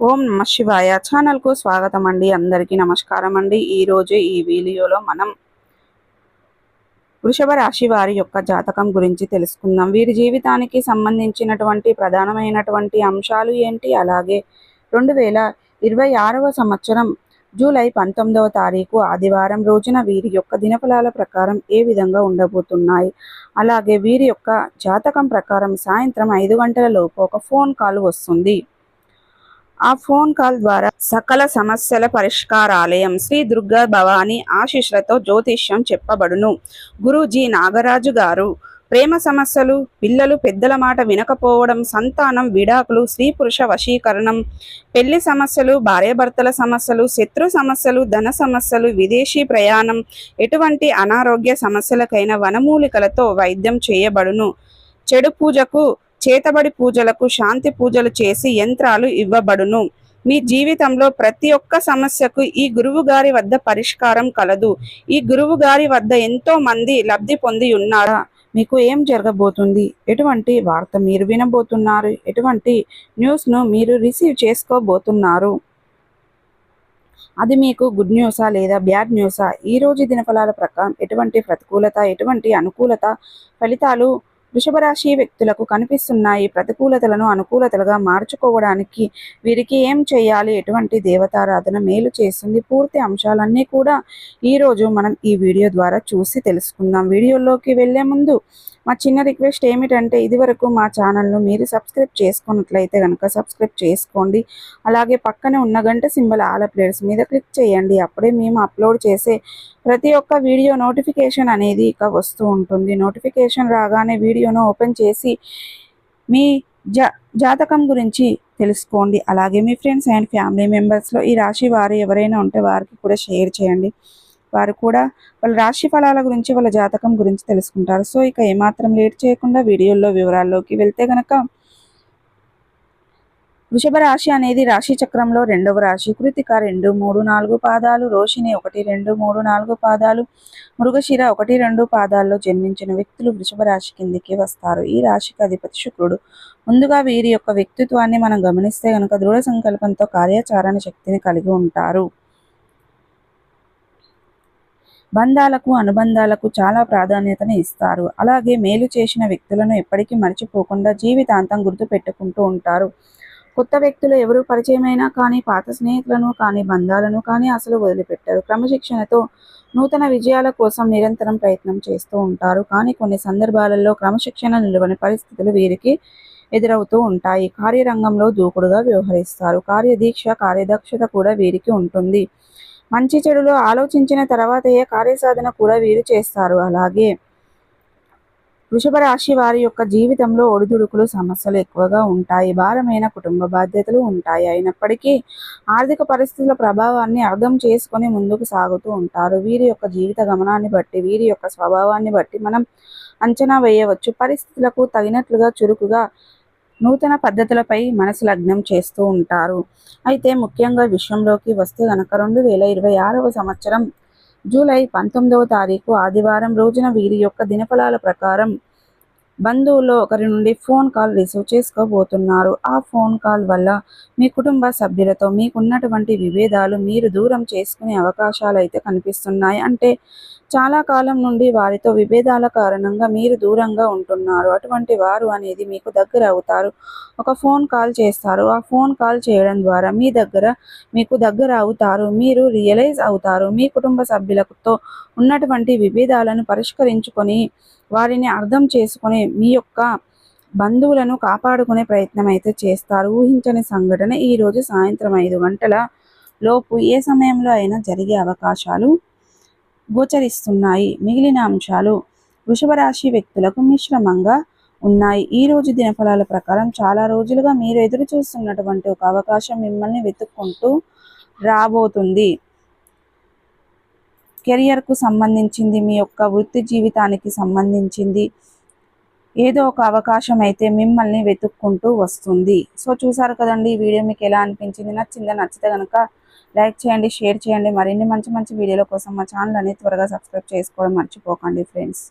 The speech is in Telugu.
ఓం నమ శివాయ ఛానల్కు స్వాగతం అండి. అందరికీ నమస్కారం అండి. ఈరోజు ఈ వీడియోలో మనం వృషభ రాశి వారి యొక్క జాతకం గురించి తెలుసుకుందాం. వీరి జీవితానికి సంబంధించినటువంటి ప్రధానమైనటువంటి అంశాలు ఏంటి, అలాగే 2026వ సంవత్సరం జూలై 19వ తారీఖు ఆదివారం రోజున వీరి యొక్క దినఫలాల ప్రకారం ఏ విధంగా ఉండబోతున్నాయి, అలాగే వీరి యొక్క జాతకం ప్రకారం సాయంత్రం 5 గంటల లోపు ఒక ఫోన్ కాల్ వస్తుంది. ఆ ఫోన్ కాల్ ద్వారా సకల సమస్యల పరిష్కారాలయం శ్రీ దుర్గా భవాని ఆశీస్సులతో జ్యోతిష్యం చెప్పబడును. గురూజీ నాగరాజు గారు ప్రేమ సమస్యలు, పిల్లలు పెద్దల మాట వినకపోవడం, సంతానం, విడాకులు, స్త్రీ పురుష వశీకరణం, పెళ్లి సమస్యలు, భార్యాభర్తల సమస్యలు, శత్రు సమస్యలు, ధన సమస్యలు, విదేశీ ప్రయాణం, ఎటువంటి అనారోగ్య సమస్యలకైనా వనమూలికలతో వైద్యం చేయబడును. చెడు పూజకు, చేతబడి పూజలకు శాంతి పూజలు చేసి యంత్రాలు ఇవ్వబడును. మీ జీవితంలో ప్రతి ఒక్క సమస్యకు ఈ గురువు గారి వద్ద పరిష్కారం కలదు. ఈ గురువు గారి వద్ద ఎంతో మంది లబ్ధి పొంది ఉన్నారా? మీకు ఏం జరగబోతుంది, ఎటువంటి వార్త మీరు వినబోతున్నారు, ఎటువంటి న్యూస్ను మీరు రిసీవ్ చేసుకోబోతున్నారు, అది మీకు గుడ్ న్యూసా లేదా బ్యాడ్ న్యూసా, ఈరోజు దినఫలాల ప్రకారం ఎటువంటి ప్రతికూలత, ఎటువంటి అనుకూలత ఫలితాలు వృషభ రాశి వ్యక్తులకు కనిపిస్తున్నాయి. ప్రతికూలతలను అనుకూలతలుగా మార్చుకోవడానికి వీరికి ఏం చేయాలి, ఎటువంటి దేవతారాధన మేలు చేస్తుంది, పూర్తి అంశాలన్నీ కూడా ఈరోజు మనం ఈ వీడియో ద్వారా చూసి తెలుసుకుందాం. వీడియోలోకి వెళ్ళే ముందు మా చిన్న రిక్వెస్ట్ ఏమిటంటే, ఇదివరకు మా ఛానల్ను మీరు సబ్స్క్రైబ్ చేసుకున్నట్లయితే కనుక సబ్స్క్రైబ్ చేసుకోండి. అలాగే పక్కనే ఉన్న గంట సింబల్ ఆల్ అప్డేట్స్ మీద క్లిక్ చేయండి. అప్పుడే మేము అప్లోడ్ చేసే ప్రతి ఒక్క వీడియో నోటిఫికేషన్ అనేది ఇక వస్తూ ఉంటుంది. నోటిఫికేషన్ రాగానే వీడియోను ఓపెన్ చేసి మీ జాతకం గురించి తెలుసుకోండి. అలాగే మీ ఫ్రెండ్స్ అండ్ ఫ్యామిలీ మెంబర్స్లో ఈ రాశి వారు ఎవరైనా ఉంటే వారికి కూడా షేర్ చేయండి. వారు కూడా వాళ్ళ రాశి ఫలాల గురించి, వాళ్ళ జాతకం గురించి తెలుసుకుంటారు. సో ఇక ఏమాత్రం లేట్ చేయకుండా వీడియోలో వివరాల్లోకి వెళ్తే గనక, వృషభ రాశి అనేది రాశి చక్రంలో 2వ రాశి. కృతిక 2, 3, 4 పాదాలు, రోహిణి 1, 2, 3, 4 పాదాలు, మృగశిర 1, 2 పాదాల్లో జన్మించిన వ్యక్తులు వృషభ రాశి కిందికి వస్తారు. ఈ రాశికి అధిపతి శుక్రుడు. ముందుగా వీరి యొక్క వ్యక్తిత్వాన్ని మనం గమనిస్తే గనక దృఢ సంకల్పంతో కార్యాచరణ శక్తిని కలిగి ఉంటారు. బంధాలకు, అనుబంధాలకు చాలా ప్రాధాన్యతను ఇస్తారు. అలాగే మేలు చేసిన వ్యక్తులను ఎప్పటికీ మర్చిపోకుండా జీవితాంతం గుర్తు పెట్టుకుంటూ ఉంటారు. కొత్త వ్యక్తులు ఎవరు పరిచయమైనా కానీ, పాత స్నేహితులను కానీ, బంధాలను కానీ అసలు వదిలిపెట్టారు. క్రమశిక్షణతో నూతన విజయాల కోసం నిరంతరం ప్రయత్నం చేస్తూ ఉంటారు. కానీ కొన్ని సందర్భాలలో క్రమశిక్షణ నిలవని పరిస్థితులు వీరికి ఎదురవుతూ ఉంటాయి. కార్యరంగంలో దూకుడుగా వ్యవహరిస్తారు. కార్యదీక్ష, కార్యదక్షత కూడా వీరికి ఉంటుంది. మంచి చెడులో ఆలోచించిన తర్వాతయే కార్యసాధన కూడా వీరు చేస్తారు. అలాగే వృషభ రాశి వారి యొక్క జీవితంలో ఒడిదుడుకులు, సమస్యలు ఎక్కువగా ఉంటాయి. భారమైన కుటుంబ బాధ్యతలు ఉంటాయి. అయినప్పటికీ ఆర్థిక పరిస్థితుల ప్రభావాన్ని అర్థం చేసుకొని ముందుకు సాగుతూ ఉంటారు. వీరి యొక్క జీవిత గమనాన్ని బట్టి, వీరి యొక్క స్వభావాన్ని బట్టి మనం అంచనా వేయవచ్చు. పరిస్థితులకు తగినట్లుగా చురుకుగా నూతన పద్ధతులపై మనసు లగ్నం చేస్తూ ఉంటారు. అయితే ముఖ్యంగా విషయంలోకి వస్తే గనక 2026వ సంవత్సరం జూలై 19వ తారీఖు ఆదివారం రోజున వీరి యొక్క దినఫలాల ప్రకారం బంధువుల్లో ఒకరి నుండి ఫోన్ కాల్ రిసీవ్ చేసుకోబోతున్నారు. ఆ ఫోన్ కాల్ వల్ల మీ కుటుంబ సభ్యులతో మీకున్నటువంటి విభేదాలు మీరు దూరం చేసుకునే అవకాశాలు అయితే కనిపిస్తున్నాయి. అంటే చాలా కాలం నుండి వారితో విభేదాల కారణంగా మీరు దూరంగా ఉంటున్నారు. అటువంటి వారు అనేది మీకు దగ్గర అవుతారు. ఒక ఫోన్ కాల్ చేస్తారు. ఆ ఫోన్ కాల్ చేయడం ద్వారా మీకు దగ్గర అవుతారు. మీరు రియలైజ్ అవుతారు. మీ కుటుంబ సభ్యులతో ఉన్నటువంటి విభేదాలను పరిష్కరించుకొని, వారిని అర్థం చేసుకొని మీ యొక్క బంధువులను కాపాడుకునే ప్రయత్నం అయితే చేస్తారు. ఊహించని సంఘటన ఈరోజు సాయంత్రం 5 గంటల లోపు ఏ సమయంలో అయినా జరిగే అవకాశాలు గోచరిస్తున్నాయి. మిగిలిన అంశాలు వృషభ రాశి వ్యక్తులకు మిశ్రమంగా ఉన్నాయి. ఈ రోజు దినఫలాల ప్రకారం చాలా రోజులుగా మీరు ఎదురు చూస్తున్నటువంటి ఒక అవకాశం మిమ్మల్ని వెతుక్కుంటూ రాబోతుంది. కెరియర్కు సంబంధించింది, మీ యొక్క వృత్తి జీవితానికి సంబంధించింది ఏదో ఒక అవకాశం అయితే మిమ్మల్ని వెతుక్కుంటూ వస్తుంది. సో చూసారు కదండి, ఈ వీడియో మీకు ఎలా అనిపించింది? నచ్చితే కనుక లైక్ చేయండి, షేర్ చేయండి. మరిన్ని మంచి వీడియోల కోసం మా ఛానల్ అనేది త్వరగా సబ్స్క్రైబ్ చేసుకోవడం మర్చిపోకండి ఫ్రెండ్స్.